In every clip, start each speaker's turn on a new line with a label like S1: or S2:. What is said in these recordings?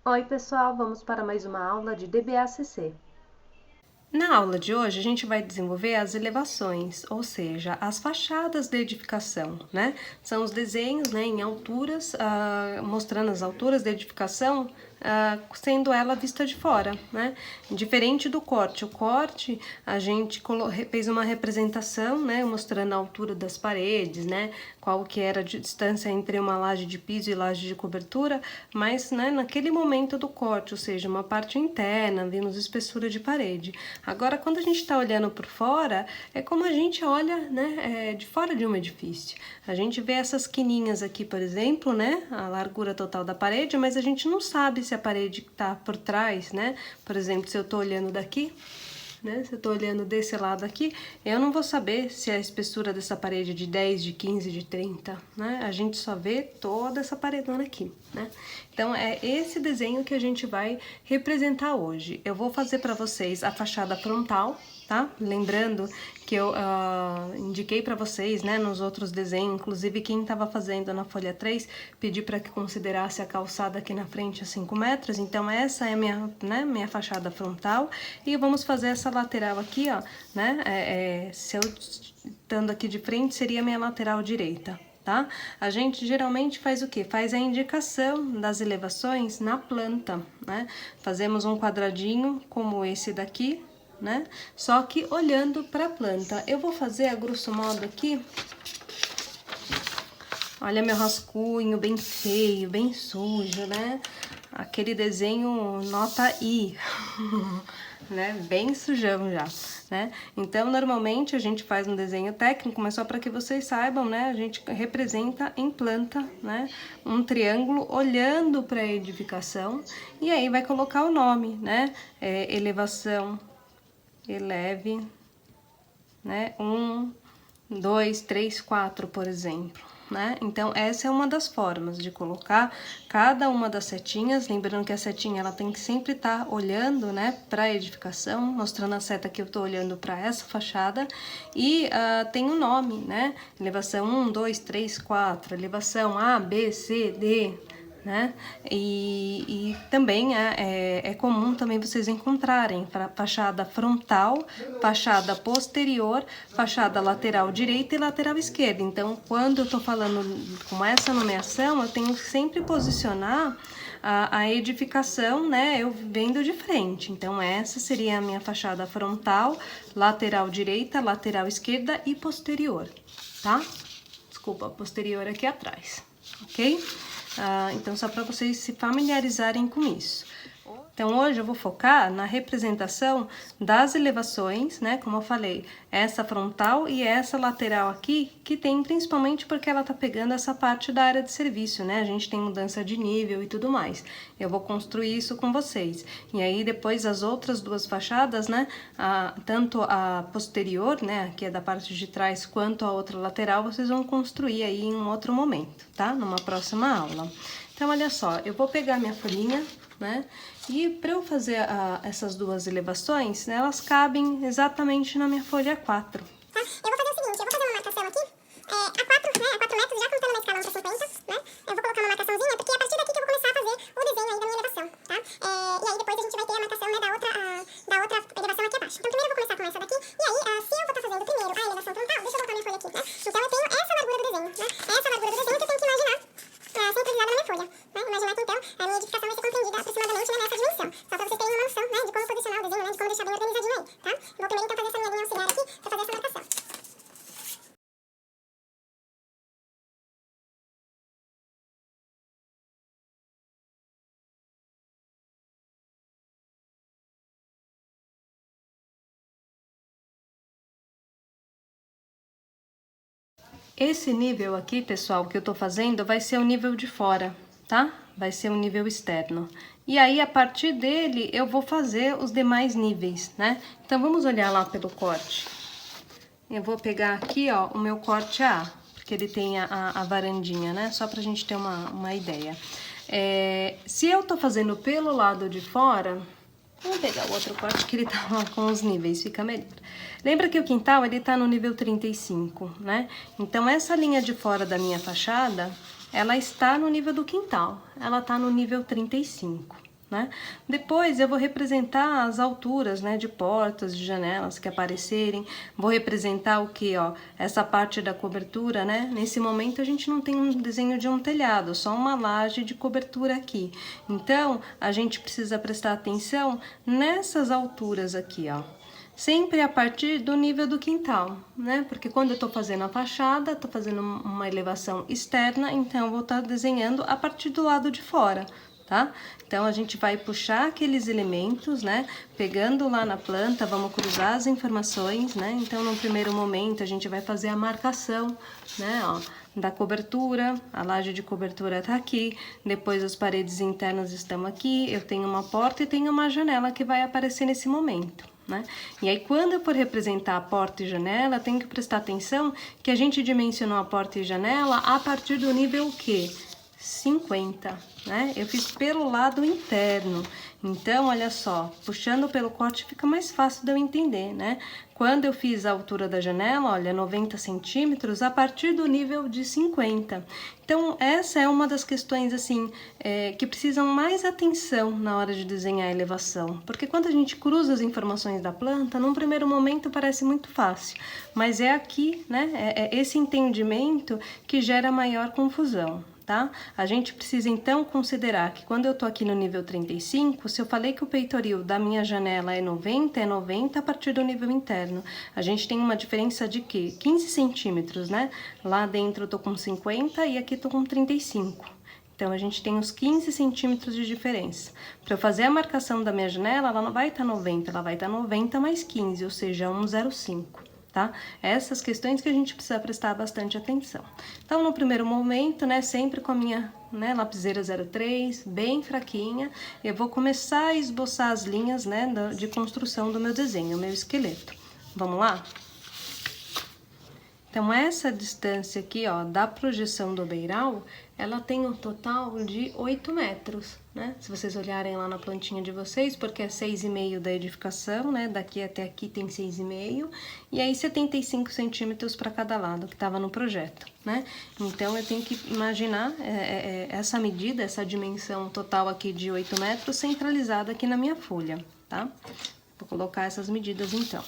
S1: Oi, pessoal, vamos para mais uma aula de DBACC.
S2: Na aula de hoje, a gente vai desenvolver as elevações, ou seja, as fachadas da edificação, né? São os desenhos, né, em alturas, mostrando as alturas da edificação, sendo ela vista de fora, né? Diferente do corte. O corte, a gente fez uma representação, né, mostrando a altura das paredes, né, qual que era a distância entre uma laje de piso e laje de cobertura, mas, né, naquele momento do corte, ou seja, uma parte interna, vimos espessura de parede. Agora, quando a gente está olhando por fora, é como a gente olha, né, de fora de um edifício. A gente vê essas quininhas aqui, por exemplo, né, a largura total da parede, mas a gente não sabe se a parede está por trás, né? Por exemplo, se eu estou olhando daqui, né? Se eu tô olhando desse lado aqui, eu não vou saber se a espessura dessa parede é de 10, de 15, de 30, né? A gente só vê toda essa paredona aqui, né? Então, é esse desenho que a gente vai representar hoje. Eu vou fazer para vocês a fachada frontal, tá? Lembrando que eu indiquei para vocês, né, nos outros desenhos, inclusive quem estava fazendo na folha 3, pedi para que considerasse a calçada aqui na frente a 5 metros, então essa é a minha fachada frontal, e vamos fazer essa lateral aqui, ó, né, se eu estando aqui de frente, seria a minha lateral direita. Tá? A gente geralmente faz o que? Faz a indicação das elevações na planta, né? Fazemos um quadradinho como esse daqui, né? Só que olhando para a planta. Eu vou fazer a grosso modo aqui. Olha meu rascunho bem feio, bem sujo, né? Aquele desenho nota I, né? Bem sujão já, né? Então, normalmente a gente faz um desenho técnico, mas só para que vocês saibam, né? A gente representa em planta, né? Um triângulo olhando para a edificação e aí vai colocar o nome, né? Elevação, eleve, né? 1, 2, 3, 4, por exemplo. Né? Então, essa é uma das formas de colocar cada uma das setinhas, lembrando que a setinha ela tem que sempre estar olhando, né, para a edificação, mostrando a seta que eu estou olhando para essa fachada, e tem um nome, né? Elevação 1, 2, 3, 4, elevação A, B, C, D, né? E também é comum também vocês encontrarem fachada frontal, fachada posterior, fachada lateral direita e lateral esquerda. Então, quando eu tô falando com essa nomeação, eu tenho que sempre posicionar a edificação, né, eu vendo de frente. Então, essa seria a minha fachada frontal, lateral direita, lateral esquerda e posterior, tá? Desculpa, posterior aqui atrás, ok? Então, só para vocês se familiarizarem com isso. Então, hoje eu vou focar na representação das elevações, né? Como eu falei, essa frontal e essa lateral aqui, que tem principalmente porque ela tá pegando essa parte da área de serviço, né? A gente tem mudança de nível e tudo mais. Eu vou construir isso com vocês. E aí, depois, as outras duas fachadas, né? Tanto a posterior, né? Que é da parte de trás, quanto a outra lateral, vocês vão construir aí em um outro momento, tá? Numa próxima aula. Então, olha só, eu vou pegar minha folhinha, né? E para eu fazer essas duas elevações, né, elas cabem exatamente na minha folha 4.
S3: Tá? Eu vou fazer o seguinte, eu vou fazer uma marcação aqui, a 4, né, a 4 metros, já contando uma escala 1 para 50, né? Eu vou colocar uma marcaçãozinha, porque é a partir daqui que eu vou começar a fazer o desenho aí da minha elevação, tá? E aí depois a gente vai ter a marcação, né, da outra elevação aqui abaixo. Então primeiro eu vou começar com essa daqui, e aí, se eu vou estar fazendo primeiro a elevação frontal, deixa eu voltar minha folha aqui, né? Então eu tenho essa largura do desenho, né? Essa largura do desenho que eu tenho que imaginar centralizada na minha folha, né? Imaginar que então a minha edificação vai ser compreendida aproximadamente, né, nessa dimensão. Só para vocês terem uma noção, né, de como posicionar o desenho, né, de como deixar bem organizadinho aí, tá? Vou primeiro então fazer essa minha linha auxiliar aqui para fazer essa marcação.
S2: Esse nível aqui, pessoal, que eu tô fazendo, vai ser o nível de fora, tá? Vai ser o nível externo. E aí, a partir dele, eu vou fazer os demais níveis, né? Então, vamos olhar lá pelo corte. Eu vou pegar aqui, ó, o meu corte A, porque ele tem a varandinha, né? Só pra gente ter uma ideia. Se eu tô fazendo pelo lado de fora, vamos pegar o outro corte que ele tá com os níveis, fica melhor. Lembra que o quintal, ele tá no nível 35, né? Então, essa linha de fora da minha fachada, ela está no nível do quintal. Ela tá no nível 35, né? Depois eu vou representar as alturas, né, de portas, de janelas que aparecerem. Vou representar o que, ó, essa parte da cobertura, né? Nesse momento a gente não tem um desenho de um telhado, só uma laje de cobertura aqui. Então, a gente precisa prestar atenção nessas alturas aqui, ó. Sempre a partir do nível do quintal, né? Porque quando eu tô fazendo a fachada, tô fazendo uma elevação externa, então eu vou estar desenhando a partir do lado de fora, tá? Então, a gente vai puxar aqueles elementos, né? Pegando lá na planta, vamos cruzar as informações, né? Então, no primeiro momento, a gente vai fazer a marcação, né? Ó, da cobertura, a laje de cobertura tá aqui, depois as paredes internas estão aqui, eu tenho uma porta e tenho uma janela que vai aparecer nesse momento, né? E aí, quando eu for representar a porta e janela, tem que prestar atenção que a gente dimensionou a porta e janela a partir do nível o quê? 50, né? Eu fiz pelo lado interno. Então, olha só, puxando pelo corte fica mais fácil de eu entender, né? Quando eu fiz a altura da janela, olha, 90 centímetros, a partir do nível de 50. Então, essa é uma das questões, assim, que precisam mais atenção na hora de desenhar a elevação. Porque quando a gente cruza as informações da planta, num primeiro momento parece muito fácil. Mas é aqui, né, é esse entendimento que gera maior confusão. Tá? A gente precisa então considerar que quando eu tô aqui no nível 35, se eu falei que o peitoril da minha janela é 90 a partir do nível interno. A gente tem uma diferença de quê? 15 centímetros, né? Lá dentro eu tô com 50 e aqui tô com 35. Então, a gente tem os 15 centímetros de diferença. Para eu fazer a marcação da minha janela, ela não vai estar 90, ela vai estar 90 mais 15, ou seja, 1,05. Tá? Essas questões que a gente precisa prestar bastante atenção. Então, no primeiro momento, né, sempre com a minha, né, lapiseira 03, bem fraquinha, eu vou começar a esboçar as linhas, né, de construção do meu desenho, o meu esqueleto. Vamos lá? Então, essa distância aqui, ó, da projeção do beiral, ela tem um total de 8 metros, né? Se vocês olharem lá na plantinha de vocês, porque é 6,5 da edificação, né? Daqui até aqui tem 6,5, e aí 75 centímetros para cada lado, que estava no projeto, né? Então, eu tenho que imaginar essa medida, essa dimensão total aqui de 8 metros centralizada aqui na minha folha, tá? Vou colocar essas medidas, então.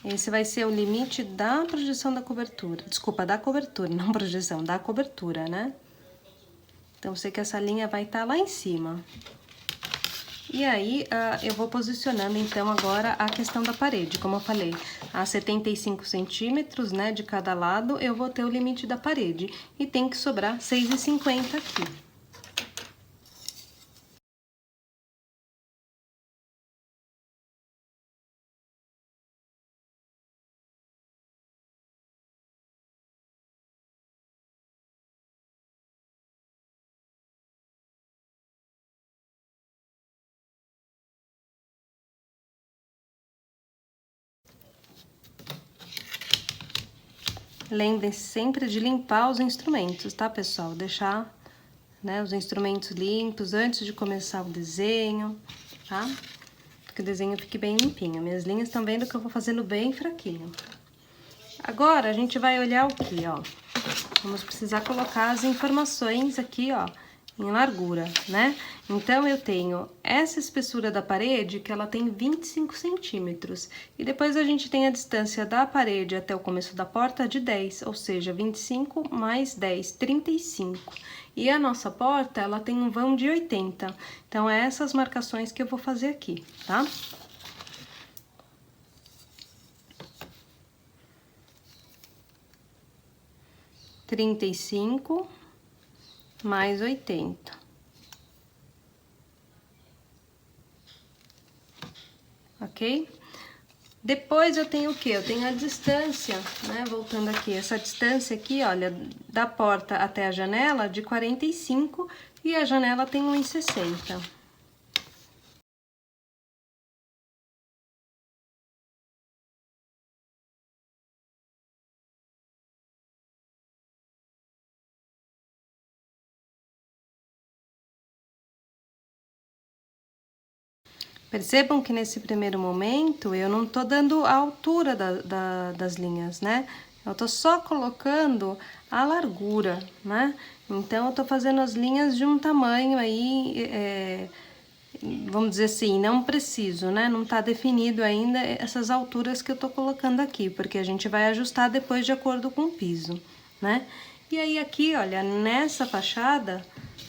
S2: Esse vai ser o limite da projeção da cobertura. Desculpa, da cobertura, não projeção, da cobertura, né? Então, eu sei que essa linha vai estar lá em cima. E aí, eu vou posicionando, então, agora a questão da parede. Como eu falei, a 75 centímetros, né, de cada lado, eu vou ter o limite da parede. E tem que sobrar 6,50 aqui. Lembrem-se sempre de limpar os instrumentos, tá, pessoal? Deixar, né, os instrumentos limpos antes de começar o desenho, tá? Que o desenho fique bem limpinho. Minhas linhas estão vendo que eu vou fazendo bem fraquinho. Agora, a gente vai olhar o que, ó? Vamos precisar colocar as informações aqui, ó, em largura, né? Então, eu tenho essa espessura da parede, que ela tem 25 centímetros. E depois a gente tem a distância da parede até o começo da porta de 10, ou seja, 25 mais 10, 35. E a nossa porta, ela tem um vão de 80. Então, é essas marcações que eu vou fazer aqui, tá? Trinta e cinco mais 80. Ok? Depois eu tenho o quê? Eu tenho a distância, né? Voltando aqui, essa distância aqui, olha, da porta até a janela de 45 e a janela tem 1,60. Percebam que nesse primeiro momento eu não tô dando a altura das linhas, né? Eu tô só colocando a largura, né? Então, eu tô fazendo as linhas de um tamanho aí, vamos dizer assim, não preciso, né? Não tá definido ainda essas alturas que eu tô colocando aqui, porque a gente vai ajustar depois de acordo com o piso, né? E aí aqui, olha, nessa fachada,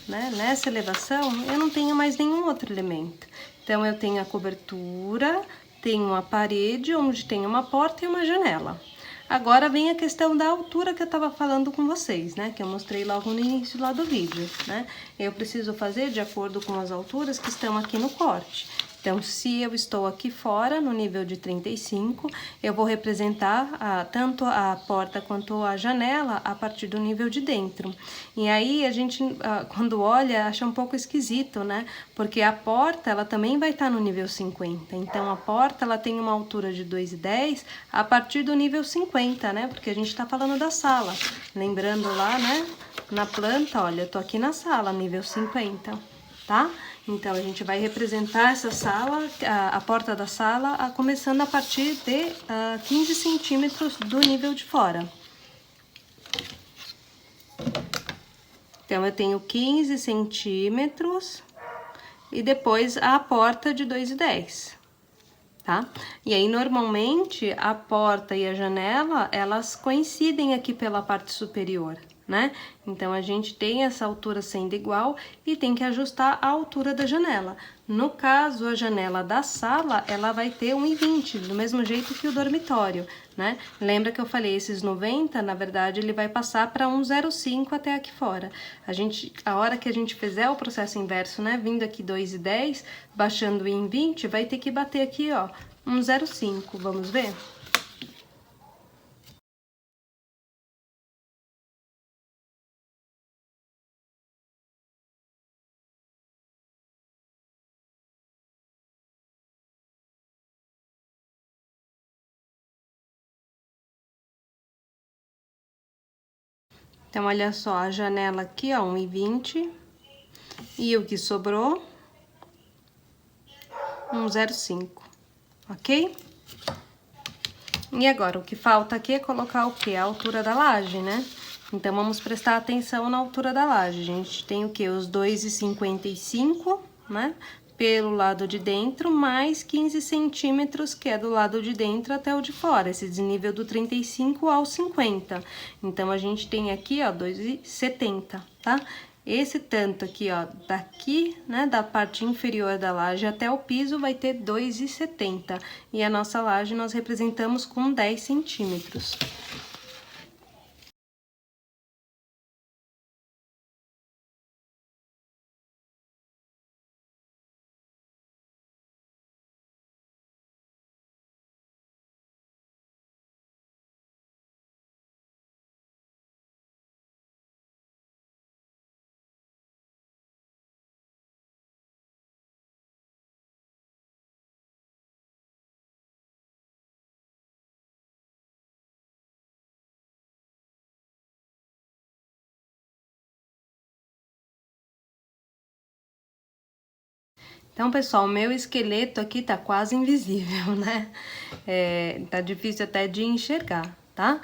S2: né, nessa elevação, eu não tenho mais nenhum outro elemento. Então, eu tenho a cobertura, tenho a parede, onde tem uma porta e uma janela. Agora vem a questão da altura que eu tava falando com vocês, né? Que eu mostrei logo no início lá do vídeo, né? Eu preciso fazer de acordo com as alturas que estão aqui no corte. Então, se eu estou aqui fora, no nível de 35, eu vou representar tanto a porta quanto a janela a partir do nível de dentro. E aí, a gente, quando olha, acha um pouco esquisito, né? Porque a porta, ela também vai estar no nível 50. Então, a porta, ela tem uma altura de 2,10 a partir do nível 50, né? Porque a gente tá falando da sala. Lembrando lá, né? Na planta, olha, eu tô aqui na sala, nível 50, tá? Então, a gente vai representar essa sala, a porta da sala, começando a partir de 15 centímetros do nível de fora. Então, eu tenho 15 centímetros e depois a porta de 2,10, tá? E aí, normalmente, a porta e a janela, elas coincidem aqui pela parte superior, né? Então, a gente tem essa altura sendo igual e tem que ajustar a altura da janela. No caso, a janela da sala, ela vai ter 1,20, do mesmo jeito que o dormitório, né? Lembra que eu falei, esses 90, na verdade, ele vai passar para 1,05 até aqui fora. A hora que a gente fizer o processo inverso, né? Vindo aqui 2,10, baixando em 20, vai ter que bater aqui, ó, 1,05. Vamos ver? Então, olha só, a janela aqui, ó, 1,20. E o que sobrou? 1,05, ok? E agora, o que falta aqui é colocar o quê? A altura da laje, né? Então, vamos prestar atenção na altura da laje. A gente tem o quê? Os 2,55, né? Pelo lado de dentro, mais 15 centímetros, que é do lado de dentro até o de fora, esse desnível do 35 ao 50. Então, a gente tem aqui, ó, 2,70, tá? Esse tanto aqui, ó, daqui, né, da parte inferior da laje até o piso, vai ter 2,70. E a nossa laje nós representamos com 10 centímetros. Então, pessoal, o meu esqueleto aqui tá quase invisível, né? Tá difícil até de enxergar, tá?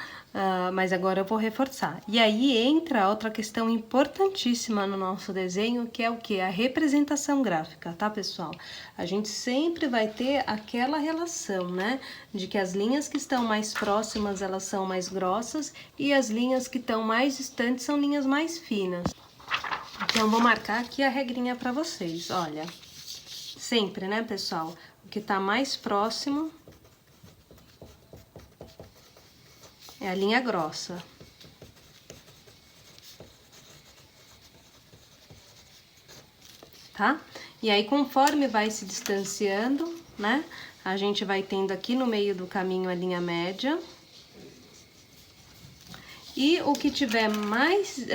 S2: Mas agora eu vou reforçar. E aí entra outra questão importantíssima no nosso desenho, que é o quê? A representação gráfica, tá, pessoal? A gente sempre vai ter aquela relação, né? De que as linhas que estão mais próximas, elas são mais grossas, e as linhas que estão mais distantes são linhas mais finas. Então, vou marcar aqui a regrinha pra vocês, olha. Sempre, né, pessoal? O que tá mais próximo é a linha grossa. Tá? E aí, conforme vai se distanciando, né, a gente vai tendo aqui no meio do caminho a linha média. E o que tiver mais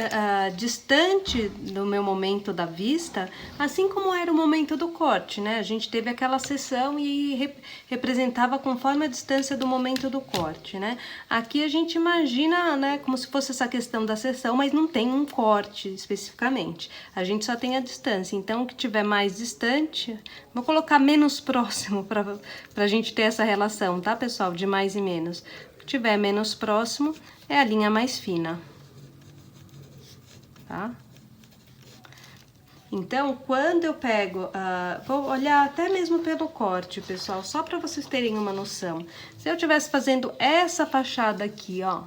S2: distante do meu momento da vista, assim como era o momento do corte, né? A gente teve aquela seção e representava conforme a distância do momento do corte, né? Aqui a gente imagina, né, como se fosse essa questão da seção, mas não tem um corte especificamente. A gente só tem a distância. Então, o que tiver mais distante, vou colocar menos próximo para a gente ter essa relação, tá, pessoal? De mais e menos. O que tiver menos próximo é a linha mais fina, tá? Então, quando eu pego, vou olhar até mesmo pelo corte, pessoal, só para vocês terem uma noção. Se eu estivesse fazendo essa fachada aqui, ó,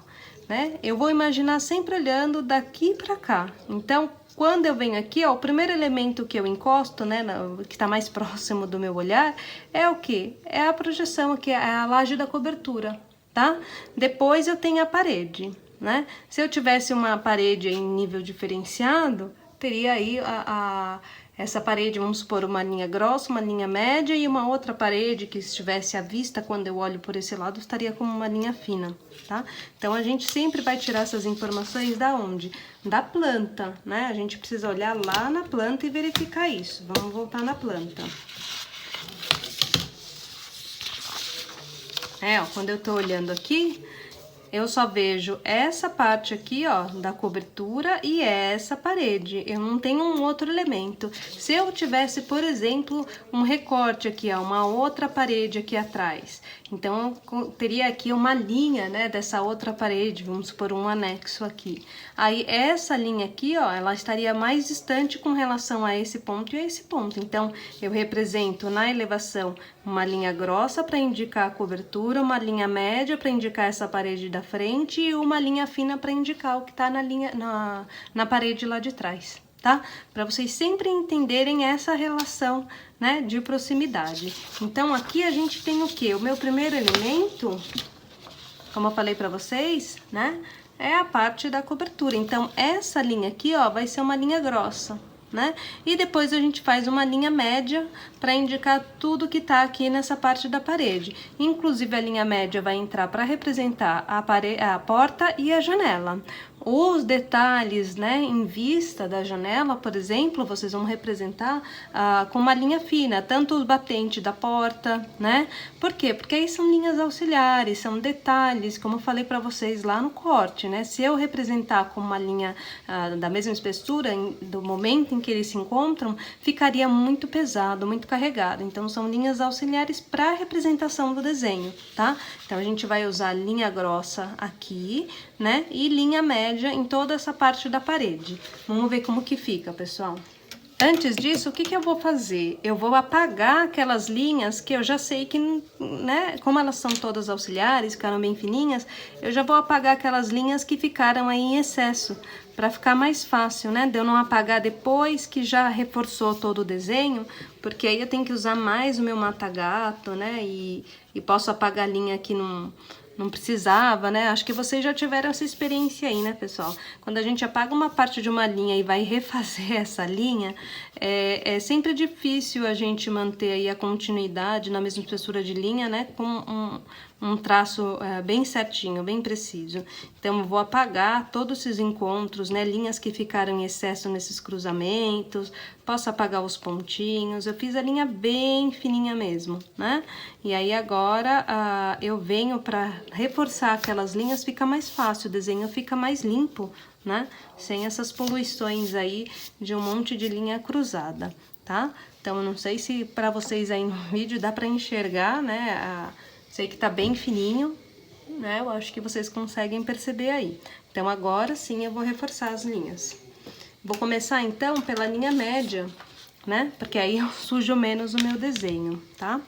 S2: né, eu vou imaginar sempre olhando daqui para cá. Então, quando eu venho aqui, ó, o primeiro elemento que eu encosto, né, que tá mais próximo do meu olhar, é o quê? É a projeção aqui, é a laje da cobertura, tá? Depois eu tenho a parede, né? Se eu tivesse uma parede em nível diferenciado, teria aí essa parede, vamos supor, uma linha grossa, uma linha média e uma outra parede que estivesse à vista quando eu olho por esse lado, estaria como uma linha fina, tá? Então, a gente sempre vai tirar essas informações da onde? Da planta, né? A gente precisa olhar lá na planta e verificar isso. Vamos voltar na planta. Ó, quando eu tô olhando aqui, eu só vejo essa parte aqui, ó, da cobertura e essa parede. Eu não tenho um outro elemento. Se eu tivesse, por exemplo, um recorte aqui, ó, uma outra parede aqui atrás, então eu teria aqui uma linha, né, dessa outra parede, vamos supor um anexo aqui. Aí essa linha aqui, ó, ela estaria mais distante com relação a esse ponto e a esse ponto. Então, eu represento na elevação uma linha grossa para indicar a cobertura, uma linha média para indicar essa parede da frente e uma linha fina para indicar o que está na parede lá de trás, tá? Para vocês sempre entenderem essa relação, né, de proximidade. Então, aqui a gente tem o quê? O meu primeiro elemento, como eu falei para vocês, né, é a parte da cobertura. Então, essa linha aqui, ó, vai ser uma linha grossa, né? E depois a gente faz uma linha média para indicar tudo que tá aqui nessa parte da parede. Inclusive, a linha média vai entrar para representar a porta e a janela. Os detalhes, né, em vista da janela, por exemplo, vocês vão representar com uma linha fina, tanto os batentes da porta, né? Por quê? Porque aí são linhas auxiliares, são detalhes, como eu falei para vocês lá no corte, né? Se eu representar com uma linha da mesma espessura, do momento em que eles se encontram, ficaria muito pesado, muito carregado. Então, são linhas auxiliares para a representação do desenho, tá? Então, a gente vai usar linha grossa aqui, né? E linha média em toda essa parte da parede. Vamos ver como que fica, pessoal. Antes disso, o que que eu vou fazer? Eu vou apagar aquelas linhas que eu já sei que, né, como elas são todas auxiliares, ficaram bem fininhas, eu já vou apagar aquelas linhas que ficaram aí em excesso, para ficar mais fácil, né, de eu não apagar depois que já reforçou todo o desenho, porque aí eu tenho que usar mais o meu mata-gato, né, e posso apagar a linha que não precisava, né? Acho que vocês já tiveram essa experiência aí, né, pessoal? Quando a gente apaga uma parte de uma linha e vai refazer essa linha, é sempre difícil a gente manter aí a continuidade na mesma espessura de linha, né? Com um traço bem certinho, bem preciso. Então, eu vou apagar todos esses encontros, né? Linhas que ficaram em excesso nesses cruzamentos, posso apagar os pontinhos. Eu fiz a linha bem fininha mesmo, né? E aí, agora, eu venho para reforçar aquelas linhas, fica mais fácil, o desenho fica mais limpo, né? Sem essas poluições aí de um monte de linha cruzada, tá? Então, eu não sei se para vocês aí no vídeo dá para enxergar, né? Sei que tá bem fininho, né? Eu acho que vocês conseguem perceber aí. Então, agora sim eu vou reforçar as linhas. Vou começar, então, pela linha média, né? Porque aí eu sujo menos o meu desenho, tá?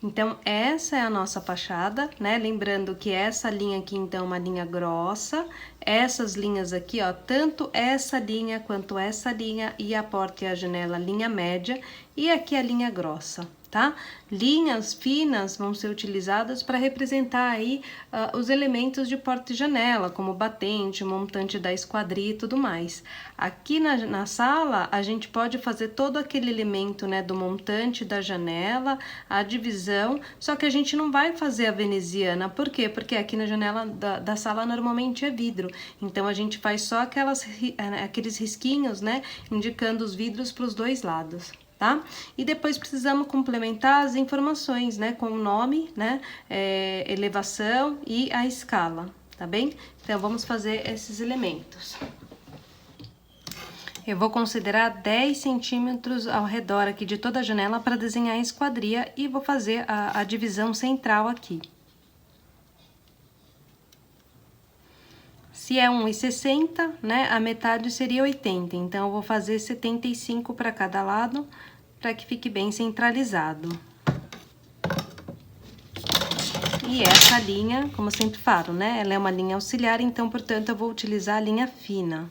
S2: Então, essa é a nossa fachada, né? Lembrando que essa linha aqui, então, é uma linha grossa. Essas linhas aqui, ó, tanto essa linha quanto essa linha e a porta e a janela, linha média. E aqui a linha grossa, tá? Linhas finas vão ser utilizadas para representar aí os elementos de porta e janela, como batente, montante da esquadria e tudo mais. Aqui na sala, a gente pode fazer todo aquele elemento, né, do montante da janela, a divisão, só que a gente não vai fazer a veneziana. Por quê? Porque aqui na janela da sala normalmente é vidro, então a gente faz só aqueles risquinhos, né, indicando os vidros para os dois lados. Tá? E depois precisamos complementar as informações, né, com o nome, né, elevação e a escala, tá bem? Então, vamos fazer esses elementos. Eu vou considerar 10 centímetros ao redor aqui de toda a janela para desenhar a esquadria e vou fazer a divisão central aqui. Se é 1,60, né, a metade seria 80, então eu vou fazer 75 para cada lado, para que fique bem centralizado. E essa linha, como eu sempre falo, né, ela é uma linha auxiliar, então, portanto, eu vou utilizar a linha fina.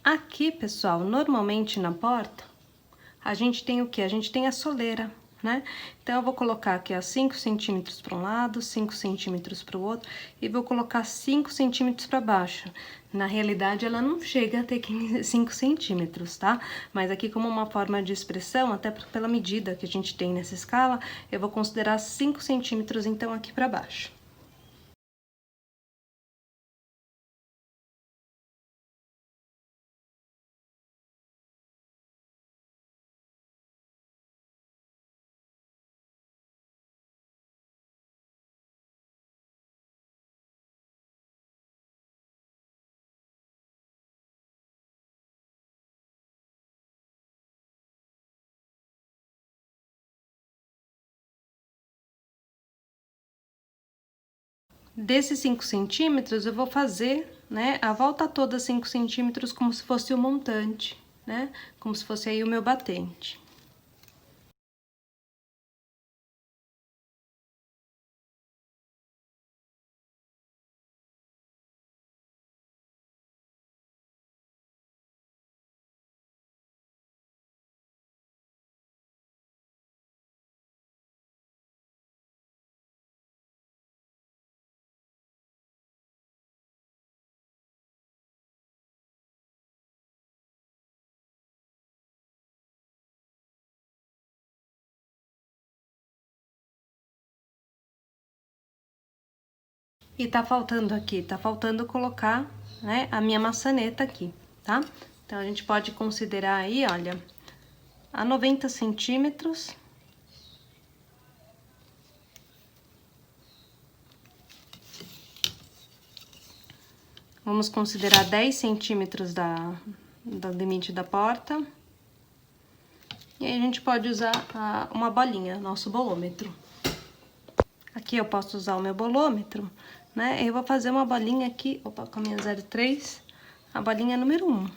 S2: Aqui, pessoal, normalmente na porta, a gente tem o quê? A gente tem a soleira, né? Então, eu vou colocar aqui, ó, 5 centímetros para um lado, 5 centímetros para o outro, e vou colocar 5 centímetros para baixo. Na realidade, ela não chega a ter 5 centímetros, tá? Mas aqui, como uma forma de expressão, até pela medida que a gente tem nessa escala, eu vou considerar 5 centímetros, então, aqui para baixo. Desses 5 centímetros, eu vou fazer, né, a volta toda 5 centímetros como se fosse o montante, né? Como se fosse aí o meu batente. E tá faltando aqui, tá faltando colocar, né, a minha maçaneta aqui, tá? Então, a gente pode considerar aí, olha, a 90 centímetros. Vamos considerar 10 centímetros do limite da porta. E aí, a gente pode usar uma bolinha, nosso bolômetro. Aqui eu posso usar o meu bolômetro, né? Eu vou fazer uma bolinha aqui, opa, com a minha 03, a bolinha número 1.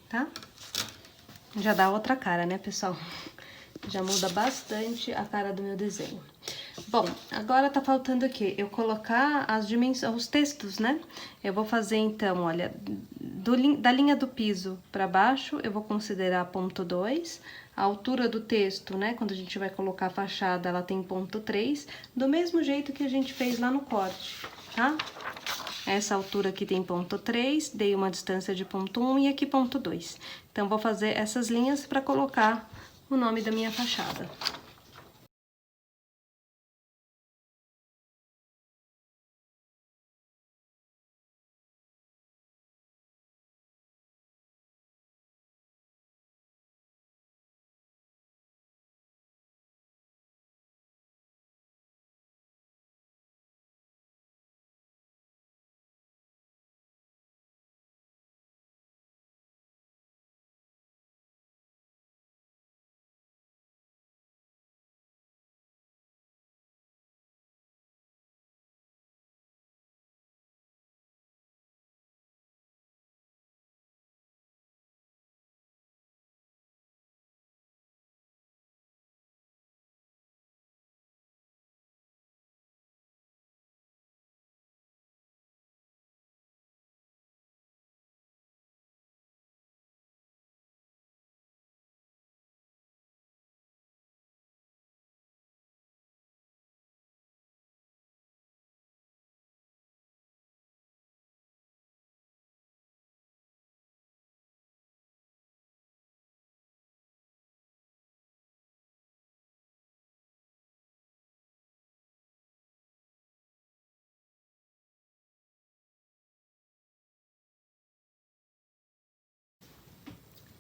S2: Tá? Já dá outra cara, né, pessoal? Já muda bastante a cara do meu desenho. Bom, agora tá faltando o quê? Eu colocar as dimensões, os textos, né? Eu vou fazer então, olha, da linha do piso para baixo, eu vou considerar ponto 2. A altura do texto, né? Quando a gente vai colocar a fachada, ela tem ponto 3, do mesmo jeito que a gente fez lá no corte, tá? Essa altura aqui tem ponto 3, dei uma distância de ponto 1 e aqui ponto 2. Então, vou fazer essas linhas para colocar o nome da minha fachada.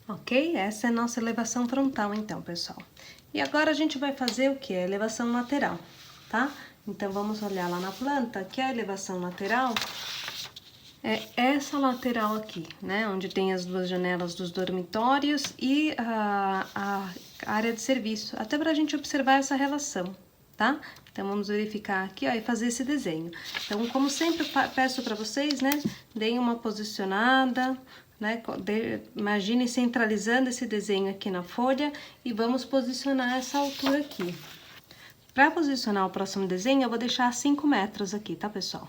S2: Ok? Essa é a nossa elevação frontal, então, pessoal. E agora a gente vai fazer o que? A elevação lateral, tá? Então, vamos olhar lá na planta, que a elevação lateral é essa lateral aqui, né? Onde tem as duas janelas dos dormitórios e a área de serviço, até pra gente observar essa relação, tá? Então, vamos verificar aqui, ó, e fazer esse desenho. Então, como sempre, peço pra vocês, né? Deem uma posicionada, né? Imagine centralizando esse desenho aqui na folha e vamos posicionar essa altura aqui. Para posicionar o próximo desenho, eu vou deixar 5 metros aqui, tá, pessoal?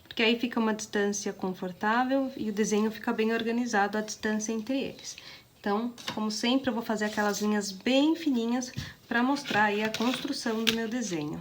S2: Porque aí fica uma distância confortável e o desenho fica bem organizado, a distância entre eles. Então, como sempre, eu vou fazer aquelas linhas bem fininhas para mostrar aí a construção do meu desenho.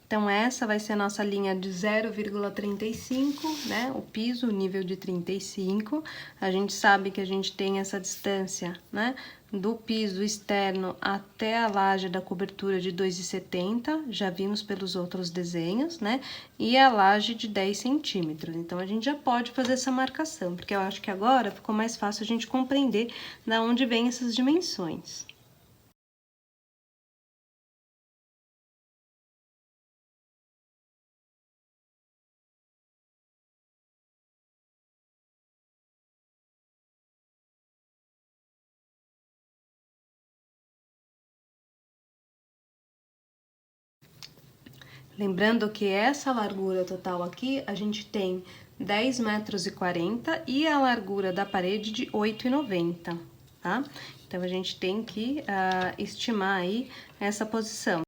S2: Então, essa vai ser a nossa linha de 0,35, né? O piso, o nível de 35. A gente sabe que a gente tem essa distância, né? Do piso externo até a laje da cobertura de 2,70, já vimos pelos outros desenhos, né? E a laje de 10 centímetros. Então, a gente já pode fazer essa marcação, porque eu acho que agora ficou mais fácil a gente compreender de onde vem essas dimensões. Lembrando que essa largura total aqui, a gente tem 10,40 metros e a largura da parede de 8,90, tá? Então, a gente tem que estimar aí essa posição.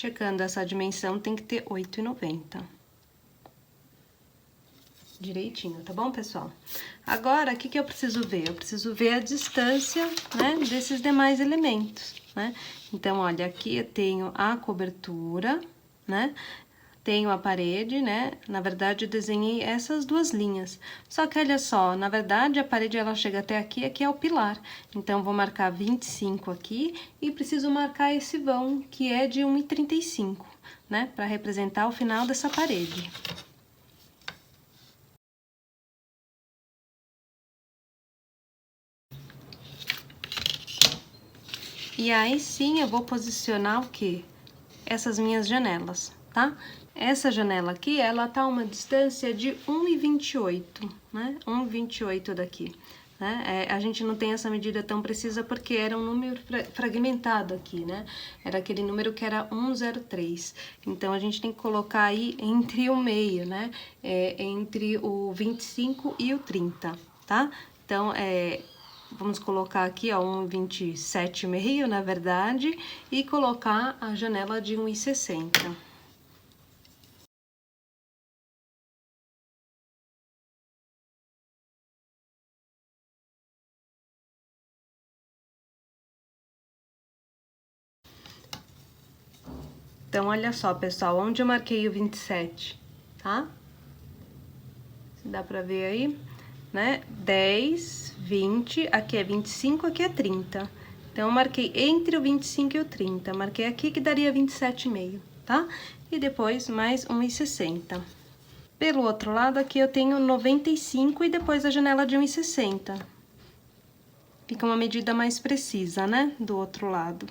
S2: checando essa dimensão, tem que ter 8,90. Direitinho, tá bom, pessoal? Agora, o que eu preciso ver? Eu preciso ver a distância, né, desses demais elementos, né? Então, olha, aqui eu tenho a cobertura, né? Tenho a parede, né? Na verdade, eu desenhei essas duas linhas. Só que, olha só, na verdade, a parede, ela chega até aqui, aqui é o pilar. Então, vou marcar 25 aqui e preciso marcar esse vão, que é de 1,35, né? Para representar o final dessa parede. E aí, sim, eu vou posicionar o quê? Essas minhas janelas, tá? Essa janela aqui, ela tá uma distância de 1,28, né? 1,28 daqui, né? A gente não tem essa medida tão precisa porque era um número fragmentado aqui, né? Era aquele número que era 103. Então, a gente tem que colocar aí entre o meio, né? Entre o 25 e o 30, tá? Então, vamos colocar aqui, ó, 1,27,5, na verdade, e colocar a janela de 1,60. Então, olha só, pessoal, onde eu marquei o 27, tá? Se dá pra ver aí, né? 10, 20, aqui é 25, aqui é 30. Então, eu marquei entre o 25 e o 30. Marquei aqui que daria 27,5, tá? E depois mais 1,60. Pelo outro lado, aqui eu tenho 95 e depois a janela de 1,60. Fica uma medida mais precisa, né? Do outro lado.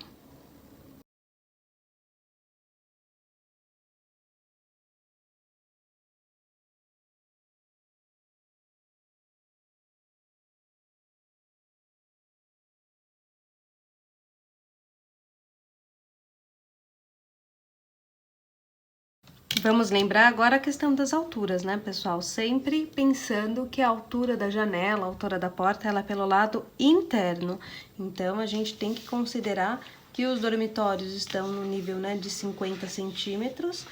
S2: Vamos lembrar agora a questão das alturas, né, pessoal? Sempre pensando que a altura da janela, a altura da porta, ela é pelo lado interno. Então, a gente tem que considerar que os dormitórios estão no nível, né, de 50 centímetros,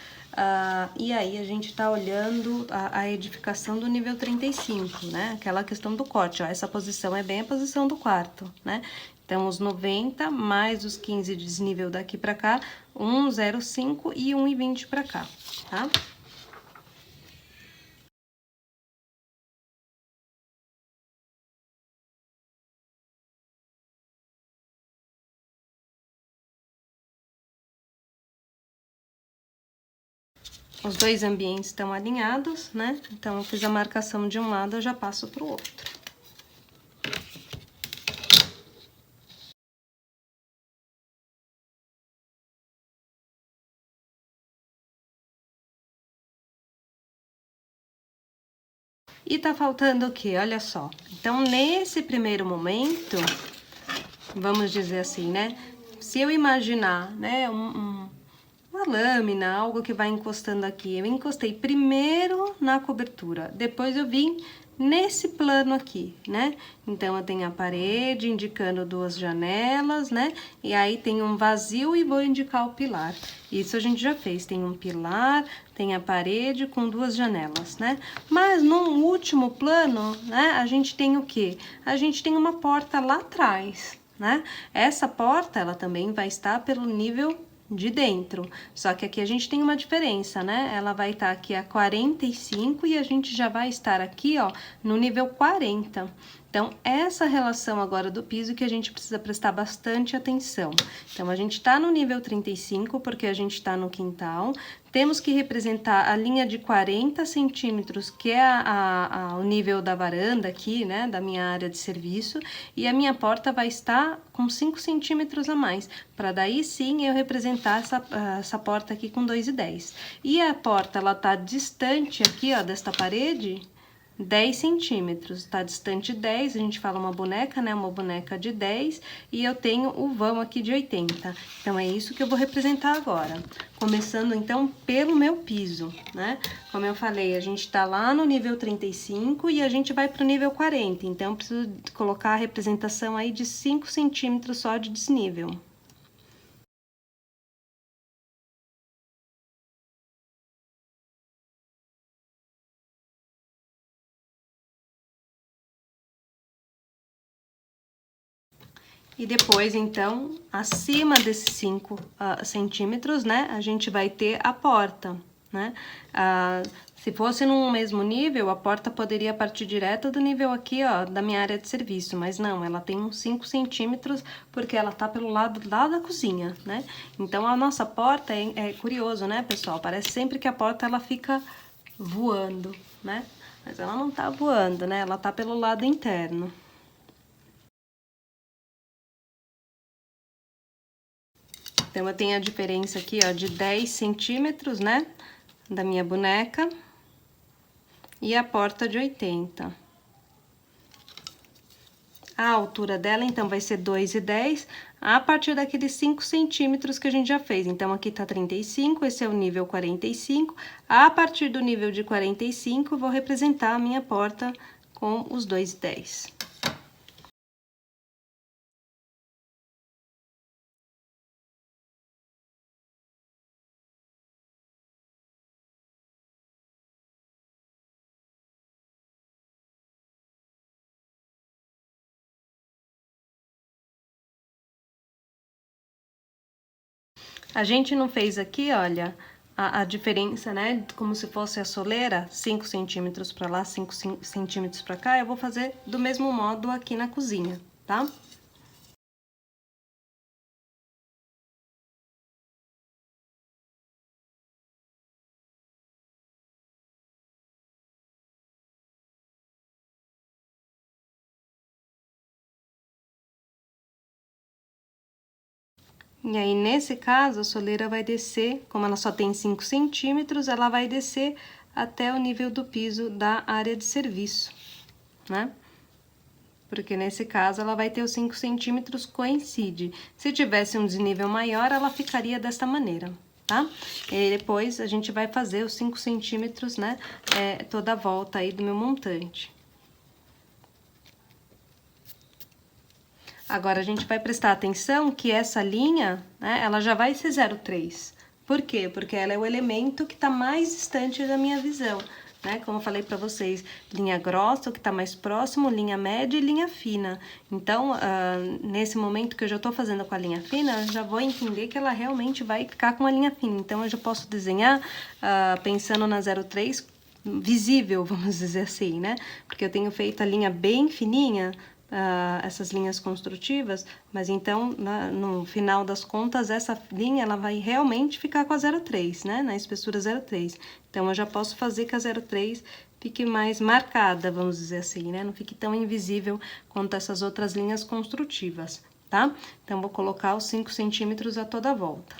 S2: e aí a gente tá olhando a edificação do nível 35, né? Aquela questão do corte, ó, essa posição é bem a posição do quarto, né? Então, os 90 mais os 15 de desnível daqui pra cá, 1,05 e 1,20 pra cá, tá? Os dois ambientes estão alinhados, né? Então, eu fiz a marcação de um lado, eu já passo pro outro. E tá faltando o quê? Olha só. Então, nesse primeiro momento, vamos dizer assim, né? Se eu imaginar, né, uma lâmina, algo que vai encostando aqui, eu encostei primeiro na cobertura, depois eu vim nesse plano aqui, né? Então, eu tenho a parede indicando duas janelas, né? E aí tem um vazio e vou indicar o pilar. Isso a gente já fez, tem um pilar, tem a parede com duas janelas, né? Mas no último plano, né, a gente tem o quê? A gente tem uma porta lá atrás, né? Essa porta, ela também vai estar pelo nível de dentro, só que aqui a gente tem uma diferença, né? Ela vai estar aqui a 45 e a gente já vai estar aqui, ó, no nível 40. Então, essa relação agora do piso que a gente precisa prestar bastante atenção. Então, a gente tá no nível 35 porque a gente tá no quintal, temos que representar a linha de 40 centímetros, que é o nível da varanda aqui, né, da minha área de serviço, e a minha porta vai estar com 5 centímetros a mais, para daí sim eu representar essa porta aqui com 2,10. E a porta, ela tá distante aqui, ó, desta parede, 10 centímetros, tá distante 10, a gente fala uma boneca, né, uma boneca de 10, e eu tenho o vão aqui de 80. Então, é isso que eu vou representar agora. Começando, então, pelo meu piso, né? Como eu falei, a gente tá lá no nível 35 e a gente vai pro nível 40, então, eu preciso colocar a representação aí de 5 centímetros só de desnível. E depois, então, acima desses 5 centímetros, né, a gente vai ter a porta, né? Se fosse no mesmo nível, a porta poderia partir direto do nível aqui, ó, da minha área de serviço, mas não, ela tem uns 5 centímetros, porque ela tá pelo lado lá da cozinha, né? Então, a nossa porta é curioso, né, pessoal? Parece sempre que a porta, ela fica voando, né? Mas ela não tá voando, né? Ela tá pelo lado interno. Então, eu tenho a diferença aqui, ó, de 10 centímetros, né, da minha boneca, e a porta de 80. A altura dela, então, vai ser 2,10 a partir daqueles 5 centímetros que a gente já fez. Então, aqui tá 35, esse é o nível 45. A partir do nível de 45, eu vou representar a minha porta com os 2,10. A gente não fez aqui, olha, a diferença, né, como se fosse a soleira, 5 centímetros pra lá, 5 centímetros pra cá, eu vou fazer do mesmo modo aqui na cozinha, tá? E aí, nesse caso, a soleira vai descer, como ela só tem 5 centímetros, ela vai descer até o nível do piso da área de serviço, né? Porque nesse caso, ela vai ter os 5 centímetros coincide. Se tivesse um desnível maior, ela ficaria desta maneira, tá? E depois, a gente vai fazer os 5 centímetros, né, toda a volta aí do meu montante. Agora, a gente vai prestar atenção que essa linha, né, ela já vai ser 0,3. Por quê? Porque ela é o elemento que tá mais distante da minha visão, né? Como eu falei pra vocês, linha grossa, o que tá mais próximo, linha média e linha fina. Então, nesse momento que eu já tô fazendo com a linha fina, eu já vou entender que ela realmente vai ficar com a linha fina. Então, eu já posso desenhar pensando na 0,3 visível, vamos dizer assim, né? Porque eu tenho feito a linha bem fininha, essas linhas construtivas, mas então, no final das contas, essa linha, ela vai realmente ficar com a 0,3, né? Na espessura 0,3. Então, eu já posso fazer que a 0,3 fique mais marcada, vamos dizer assim, né? Não fique tão invisível quanto essas outras linhas construtivas, tá? Então, vou colocar os 5 centímetros a toda a volta.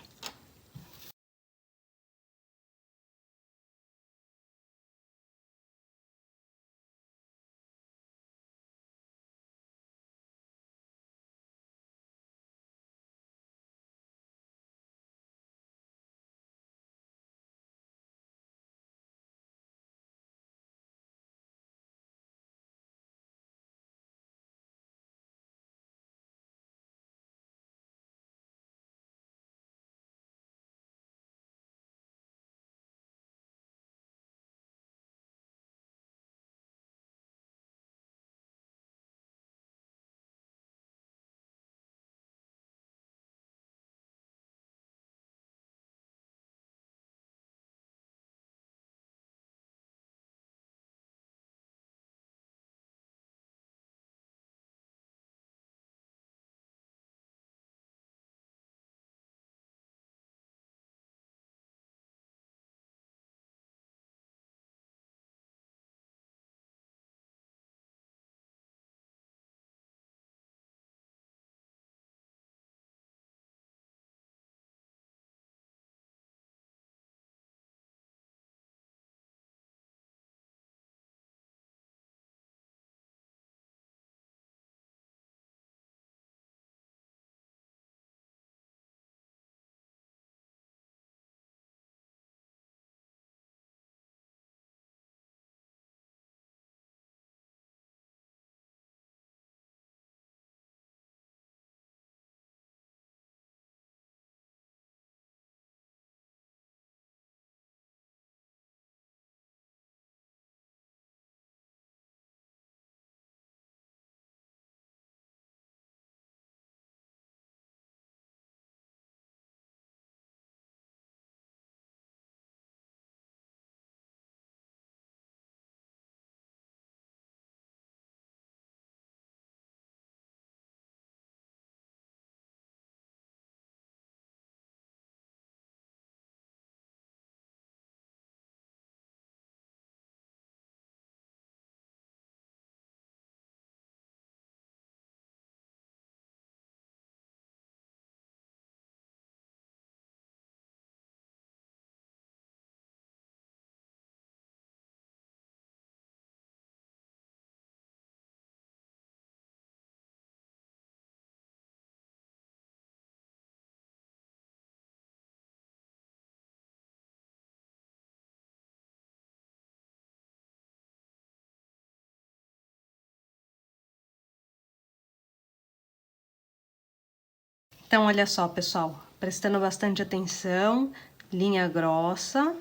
S2: Então, olha só, pessoal, prestando bastante atenção, linha grossa,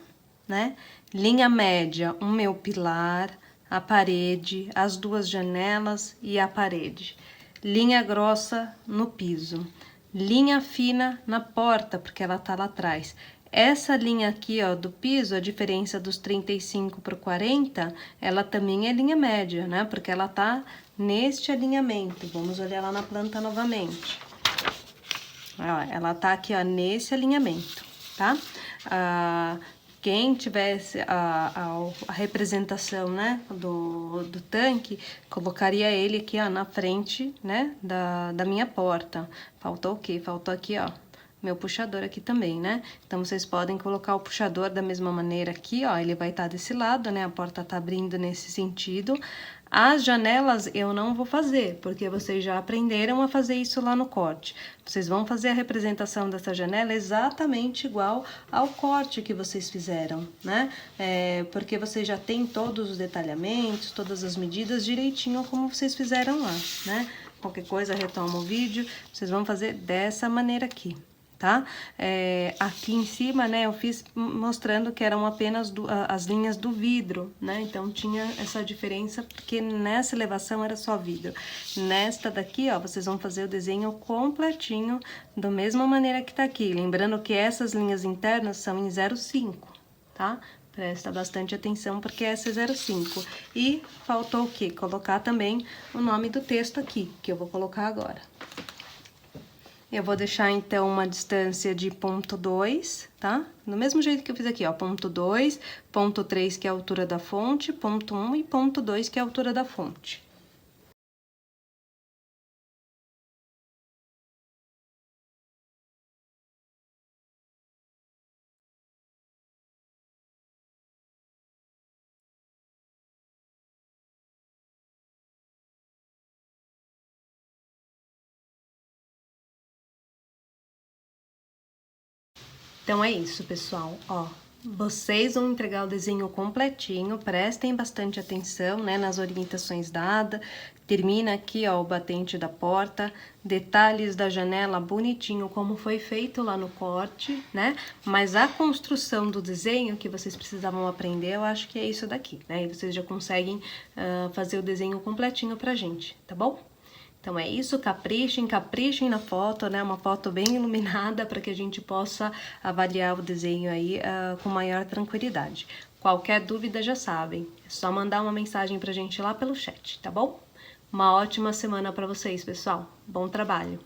S2: né? Linha média, o meu pilar, a parede, as duas janelas e a parede. Linha grossa no piso. Linha fina na porta, porque ela tá lá atrás. Essa linha aqui, ó, do piso, a diferença dos 35 para o 40, ela também é linha média, né? Porque ela tá neste alinhamento. Vamos olhar lá na planta novamente. Ó, ela tá aqui, ó, nesse alinhamento, tá? Quem tivesse a representação, né, do tanque, colocaria ele aqui, ó, na frente, né, da minha porta. Faltou o quê? Faltou aqui, ó, meu puxador aqui também, né? Então, vocês podem colocar o puxador da mesma maneira aqui, ó, ele vai estar desse lado, né? A porta tá abrindo nesse sentido. As janelas eu não vou fazer, porque vocês já aprenderam a fazer isso lá no corte. Vocês vão fazer a representação dessa janela exatamente igual ao corte que vocês fizeram, né? Porque vocês já têm todos os detalhamentos, todas as medidas direitinho como vocês fizeram lá, né? Qualquer coisa, retoma o vídeo, vocês vão fazer dessa maneira aqui. Tá? Aqui em cima, né, eu fiz mostrando que eram apenas as linhas do vidro, né? Então, tinha essa diferença, porque nessa elevação era só vidro. Nesta daqui, ó, vocês vão fazer o desenho completinho, da mesma maneira que tá aqui. Lembrando que essas linhas internas são em 0,5, tá? Presta bastante atenção, porque essa é 0,5. E faltou o quê? Colocar também o nome do texto aqui, que eu vou colocar agora. Eu vou deixar, então, uma distância de ponto 2, tá? Do mesmo jeito que eu fiz aqui, ó, ponto 2, ponto 3, que é a altura da fonte, ponto 1 e ponto 2, que é a altura da fonte. Então, é isso, pessoal, ó. Vocês vão entregar o desenho completinho, prestem bastante atenção, né, nas orientações dadas. Termina aqui, ó, o batente da porta, detalhes da janela bonitinho, como foi feito lá no corte, né? Mas a construção do desenho que vocês precisavam aprender, eu acho que é isso daqui, né? E vocês já conseguem fazer o desenho completinho pra gente, tá bom? Então, é isso, caprichem na foto, né? Uma foto bem iluminada para que a gente possa avaliar o desenho aí com maior tranquilidade. Qualquer dúvida já sabem, é só mandar uma mensagem pra gente lá pelo chat, tá bom? Uma ótima semana para vocês, pessoal. Bom trabalho!